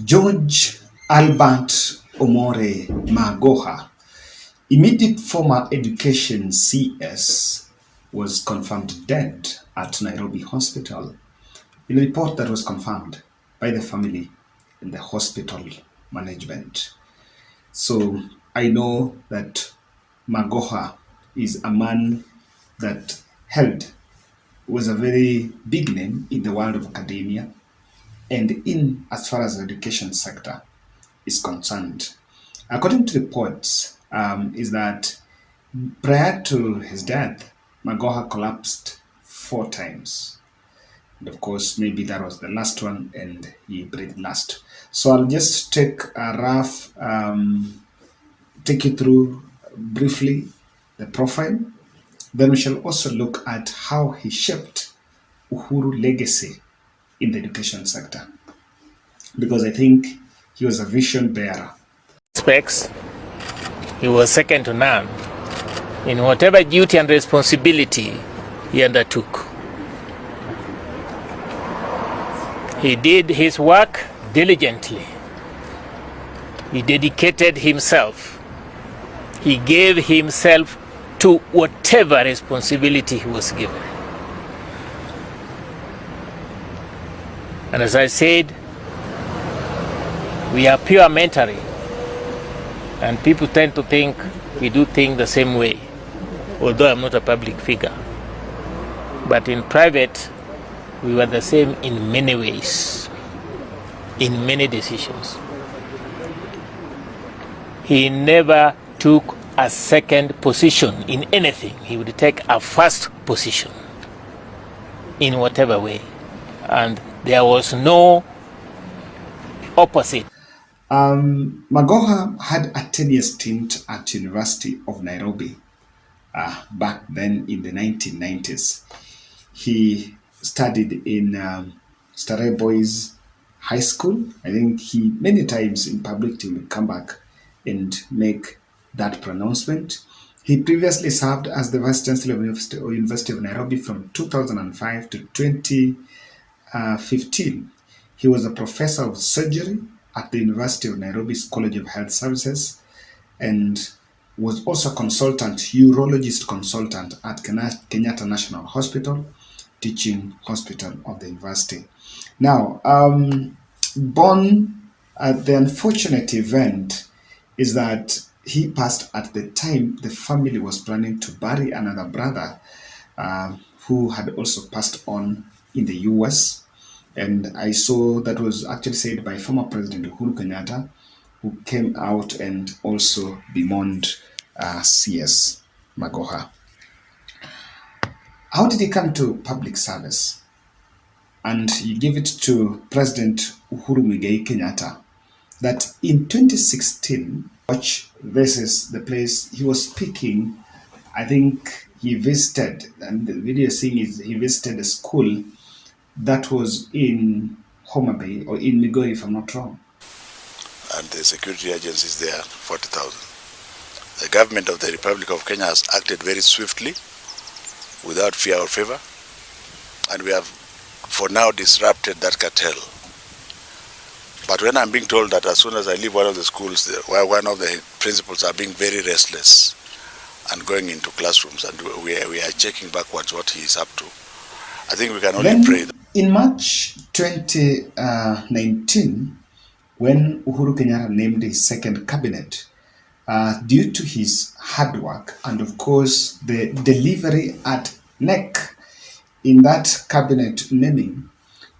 George Albert Omore Magoha, immediate former education CS, was confirmed dead at Nairobi Hospital in a report that was confirmed by the family and the hospital management. So I know that Magoha is a man that held was a very big name in the world of academia and in as far as the education sector is concerned. According to reports, is that prior to his death, Magoha collapsed 4 times. And of course, maybe that was the last one and he breathed last. So I'll just take a rough, take you through briefly the profile. Then we shall also look at how he shaped Uhuru legacy in the education sector. Because I think he was a vision bearer. Specs, he was second to none in whatever duty and responsibility he undertook. He did his work diligently. He dedicated himself. He gave himself to whatever responsibility he was given. And as I said, we are pure mentoring. And people tend to think we do things the same way, although I'm not a public figure. But in private, we were the same in many ways, in many decisions. He never took a second position in anything. He would take a first position in whatever way. And there was no opposite. Magoha had a 10-year stint at University of Nairobi back then in the 1990s. He studied in Starehe Boys High School. I think he many times in public he would come back and make that pronouncement. He previously served as the Vice Chancellor of University of Nairobi from 2005 to 2015. He was a professor of surgery at the University of Nairobi's College of Health Services and was also a consultant, urologist consultant at Kenyatta National Hospital, teaching hospital of the university. Now, born at the unfortunate event is that he passed at the time the family was planning to bury another brother who had also passed on in the US. And I saw that was actually said by former President Uhuru Kenyatta, who came out and also bemoaned CS Magoha. How did he come to public service? And he gave it to President Uhuru Kenyatta that in 2016, watch, this is the place he was speaking. I think he visited, and the video saying is he visited a school that was in Homa Bay or in Migori, if I'm not wrong. And the security agencies there, 40,000. The government of the Republic of Kenya has acted very swiftly, without fear or favor, and we have, for now, disrupted that cartel. But when I'm being told that as soon as I leave one of the schools, where one of the principals are being very restless and going into classrooms, and we are checking backwards what he is up to, I think we can only pray. In March 2019, when Uhuru Kenyatta named his second cabinet, due to his hard work and of course the delivery at neck in that cabinet naming,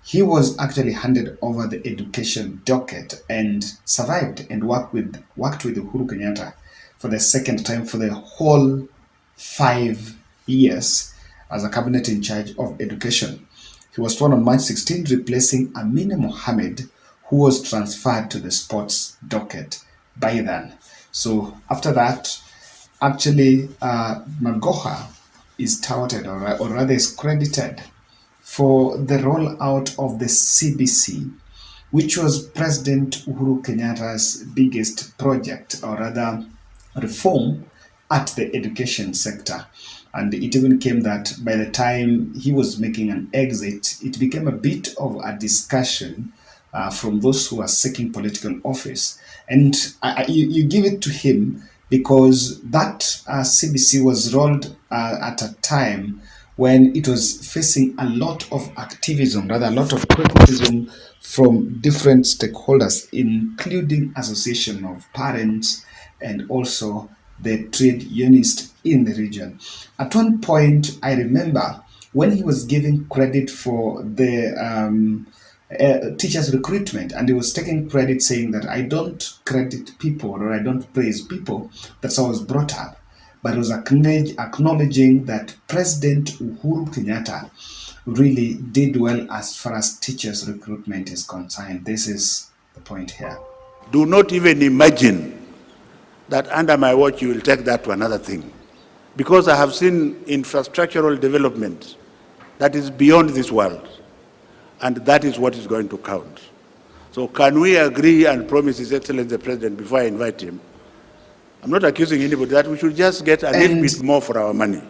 he was actually handed over the education docket and survived and worked with Uhuru Kenyatta for the second time for the whole 5 years as a cabinet in charge of education. He was sworn on March 16, replacing Amina Mohammed, who was transferred to the sports docket by then. So after that, actually, Magoha is touted, or rather is credited for the rollout of the CBC, which was President Uhuru Kenyatta's biggest project, or rather reform at the education sector. And it even came that by the time he was making an exit, it became a bit of a discussion from those who are seeking political office. And you give it to him because that CBC was rolled at a time when it was facing a lot of activism, rather a lot of criticism from different stakeholders, including association of parents and also the trade unionists in the region. At one point, I remember when he was giving credit for the teachers recruitment, and he was taking credit saying that I don't credit people or I don't praise people. That's how I was brought up. But it was acknowledging that President Uhuru Kenyatta really did well as far as teachers recruitment is concerned. This is the point here. Do not even imagine that under my watch you will take that to another thing. Because I have seen infrastructural development that is beyond this world. And that is what is going to count. So can we agree and promise His Excellency the President before I invite him? I'm not accusing anybody that we should just get a little bit more for our money.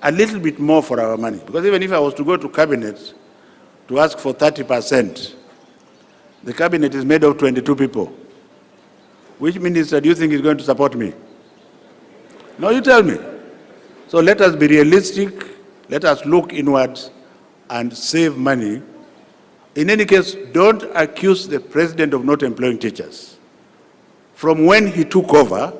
A little bit more for our money. Because even if I was to go to cabinet to ask for 30%, the cabinet is made of 22 people. Which minister do you think is going to support me? No, you tell me. So let us be realistic. Let us look inwards and save money. In any case, don't accuse the president of not employing teachers. From when he took over,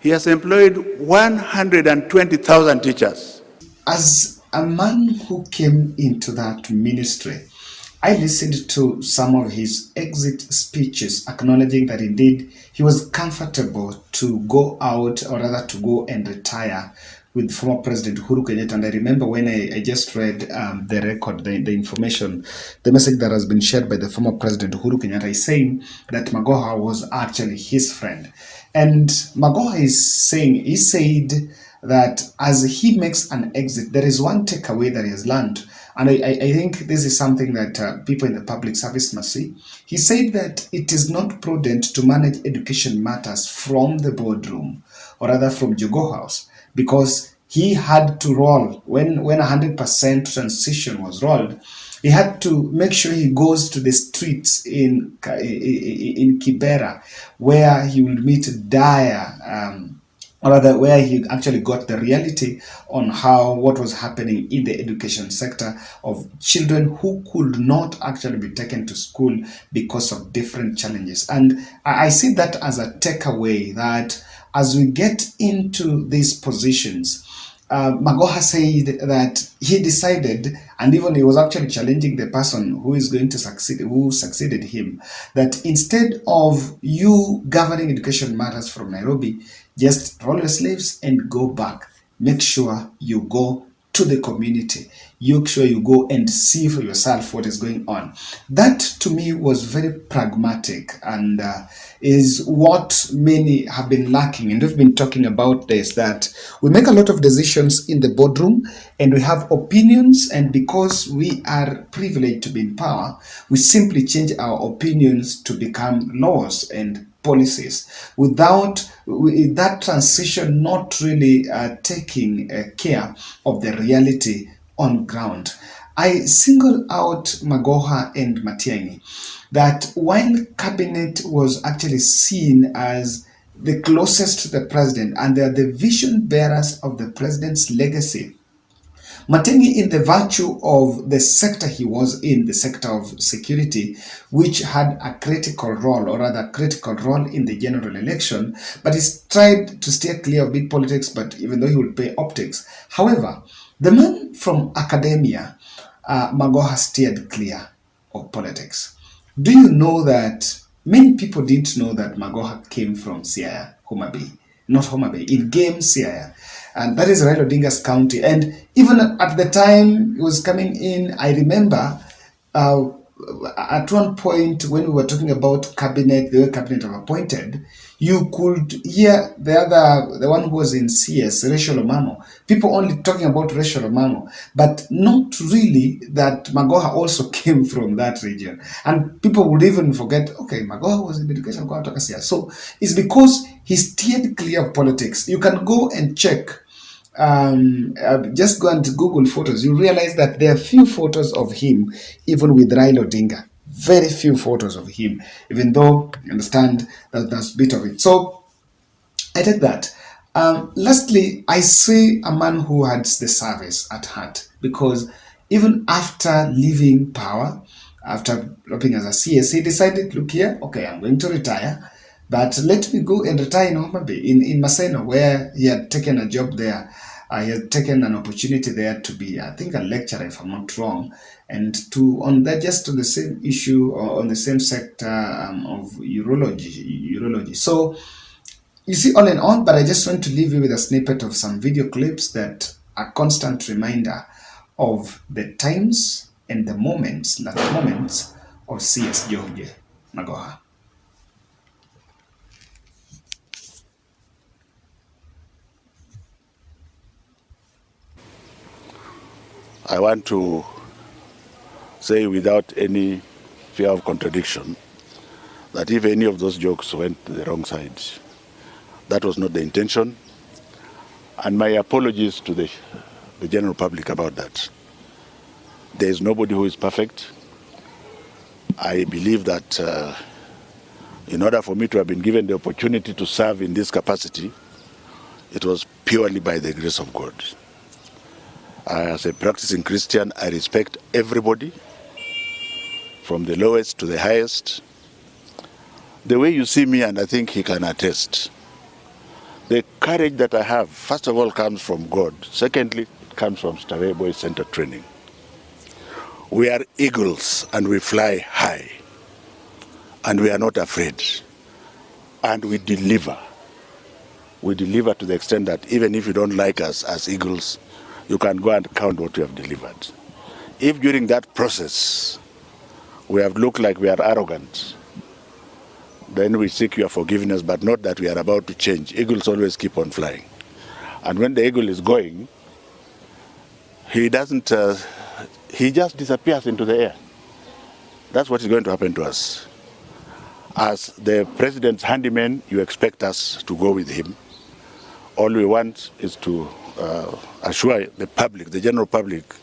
he has employed 120,000 teachers. As a man who came into that ministry, I listened to some of his exit speeches acknowledging that indeed he was comfortable to go out, or rather to go and retire with former President Uhuru Kenyatta. And I remember when I just read the record, the information, the message that has been shared by the former President Uhuru Kenyatta is saying that Magoha was actually his friend. And Magoha is saying, he said that as he makes an exit, there is one takeaway that he has learned. And I think this is something that people in the public service must see. He said that it is not prudent to manage education matters from the boardroom, or rather from Jogo House, because he had to roll, when 100% transition was rolled, he had to make sure he goes to the streets in Kibera, where he will meet dire or rather where he actually got the reality on what was happening in the education sector of children who could not actually be taken to school because of different challenges. And I see that as a takeaway, that as we get into these positions, Magoha said that he decided, and even he was actually challenging the person who is going to succeed, who succeeded him, that instead of you governing education matters from Nairobi, just roll your sleeves and go back. Make sure you go to the community. Make sure you go and see for yourself what is going on. That to me was very pragmatic, and is what many have been lacking. And we've been talking about this, that we make a lot of decisions in the boardroom and we have opinions, and because we are privileged to be in power, we simply change our opinions to become laws and policies without that transition not really taking care of the reality on ground. I single out Magoha and Mtaani, that while cabinet was actually seen as the closest to the president and they are the vision bearers of the president's legacy, Mtaani, in the virtue of the sector he was in, the sector of security, which had a critical role, or rather critical role in the general election, but he's tried to steer clear of big politics, but even though he would play optics. However, the man from academia, Magoha, steered clear of politics. Do you know that many people didn't know that Magoha came from Siaya, Homa Bay, not Homa Bay, in Game Siaya. And that is Raila Odinga's county. And even at the time it was coming in, I remember at one point when we were talking about cabinet, the way cabinet were appointed, you could hear the one who was in CS, Rachel Omamo, people only talking about Rachel Omamo, but not really that Magoha also came from that region. And people would even forget, okay, Magoha was in education, so it's because he steered clear of politics. You can go and check. Just go and Google photos. You realize that there are few photos of him, even with Raila Odinga. very few photos of him, even though I understand that that's a bit of it. So I take that. Lastly, I see a man who had the service at heart, because even after leaving power, after dropping as a CS, he decided, look here, okay, I'm going to retire, but let me go and retire in Homa Bay, in Maseno, where he had taken a job there. He had taken an opportunity there to be, I think, a lecturer, if I'm not wrong, and to on that just to the same issue or on the same sector of urology. So you see, on and on, but I just want to leave you with a snippet of some video clips that are constant reminder of the times and the moments, like moments of CS George Magoha. I want to say without any fear of contradiction that if any of those jokes went to the wrong side, that was not the intention. And my apologies to the general public about that. There is nobody who is perfect. I believe that in order for me to have been given the opportunity to serve in this capacity, it was purely by the grace of God. As a practicing Christian, I respect everybody, from the lowest to the highest. The way you see me, and I think he can attest, the courage that I have, first of all, comes from God. Secondly, it comes from Starehe Boys Center training. We are eagles and we fly high, and we are not afraid, and we deliver. We deliver to the extent that even if you don't like us as eagles, you can go and count what we have delivered. If during that process we have looked like we are arrogant, then we seek your forgiveness, but not that we are about to change. Eagles always keep on flying. And when the eagle is going, he doesn't, he just disappears into the air. That's what is going to happen to us. As the president's handyman, you expect us to go with him. All we want is to assure the public, the general public,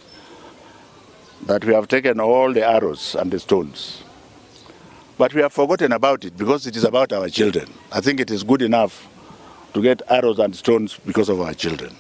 that we have taken all the arrows and the stones. But we have forgotten about it because it is about our children. I think it is good enough to get arrows and stones because of our children.